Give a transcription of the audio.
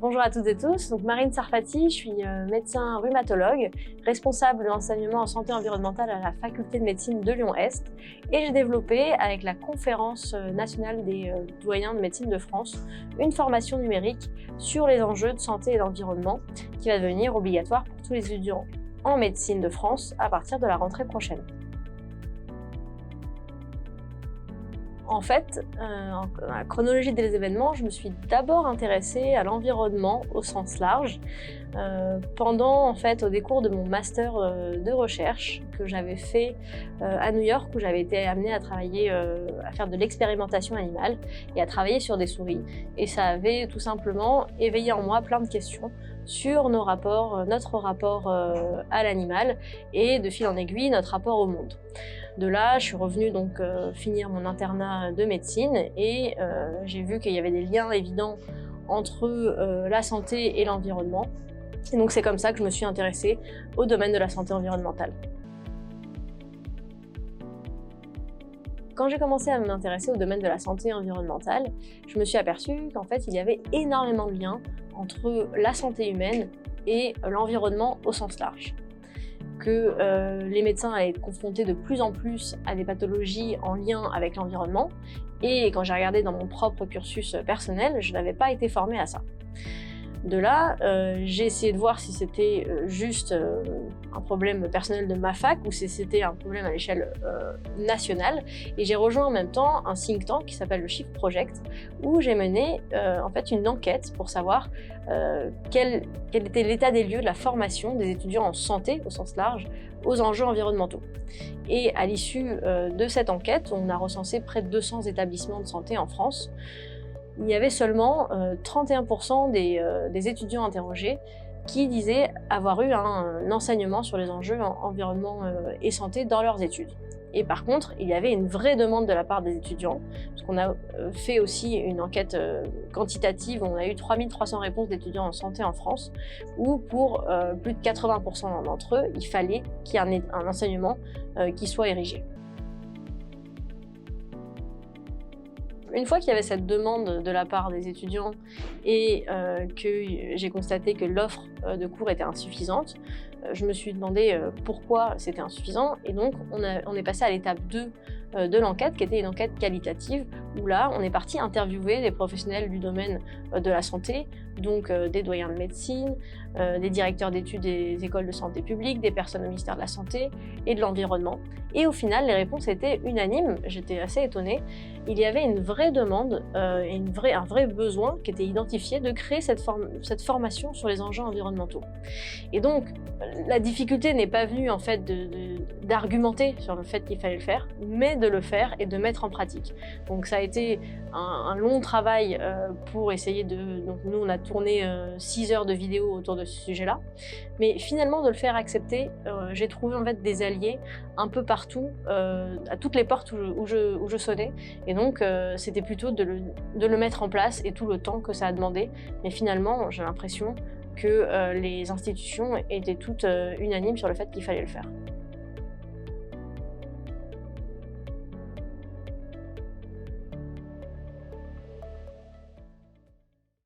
Bonjour à toutes et tous, donc Marine Sarfati, je suis médecin rhumatologue, responsable de l'enseignement en santé environnementale à la faculté de médecine de Lyon-Est et j'ai développé avec la conférence nationale des doyens de médecine de France une formation numérique sur les enjeux de santé et d'environnement qui va devenir obligatoire pour tous les étudiants en médecine de France à partir de la rentrée prochaine. En fait, dans la chronologie des événements, je me suis d'abord intéressée à l'environnement au sens large au décours de mon master de recherche que j'avais fait à New York, où j'avais été amenée à travailler, à faire de l'expérimentation animale et à travailler sur des souris. Et ça avait tout simplement éveillé en moi plein de questions sur notre rapport à l'animal et de fil en aiguille notre rapport au monde. De là, je suis revenue donc finir mon internat de médecine et j'ai vu qu'il y avait des liens évidents entre la santé et l'environnement. Et donc c'est comme ça que je me suis intéressée au domaine de la santé environnementale. Quand j'ai commencé à m'intéresser au domaine de la santé environnementale, je me suis aperçue qu'en fait il y avait énormément de liens entre la santé humaine et l'environnement au sens large. Que les médecins allaient être confrontés de plus en plus à des pathologies en lien avec l'environnement. Et quand j'ai regardé dans mon propre cursus personnel, je n'avais pas été formée à ça. De là, j'ai essayé de voir si c'était juste un problème personnel de ma fac ou si c'était un problème à l'échelle nationale. Et j'ai rejoint en même temps un think tank qui s'appelle le Shift Project, où j'ai mené une enquête pour savoir quel était l'état des lieux de la formation des étudiants en santé, au sens large, aux enjeux environnementaux. Et à l'issue de cette enquête, on a recensé près de 200 établissements de santé en France. Il y avait seulement 31% des étudiants interrogés qui disaient avoir eu un enseignement sur les enjeux environnement et santé dans leurs études. Et par contre, il y avait une vraie demande de la part des étudiants, parce qu'on a fait aussi une enquête quantitative, on a eu 3300 réponses d'étudiants en santé en France, où pour plus de 80% d'entre eux, il fallait qu'il y ait un enseignement qui soit érigé. Une fois qu'il y avait cette demande de la part des étudiants et que j'ai constaté que l'offre de cours était insuffisante, je me suis demandé pourquoi c'était insuffisant et donc on est passé à l'étape 2 de l'enquête qui était une enquête qualitative où là on est parti interviewer des professionnels du domaine de la santé, donc des doyens de médecine, des directeurs d'études des écoles de santé publique, des personnes au ministère de la Santé et de l'Environnement. Et au final, les réponses étaient unanimes, j'étais assez étonnée. Il y avait une vraie demande et un vrai besoin qui était identifié de créer cette formation sur les enjeux environnementaux. Et donc, la difficulté n'est pas venue en fait d'argumenter sur le fait qu'il fallait le faire, mais de le faire et de mettre en pratique. Donc ça a été un long travail pour essayer donc nous on a tourné 6 heures de vidéos autour de ce sujet-là, mais finalement de le faire accepter, j'ai trouvé en fait des alliés un peu partout, à toutes les portes où je sonnais, et donc c'était plutôt de le mettre en place et tout le temps que ça a demandé, mais finalement j'ai l'impression que les institutions étaient toutes unanimes sur le fait qu'il fallait le faire.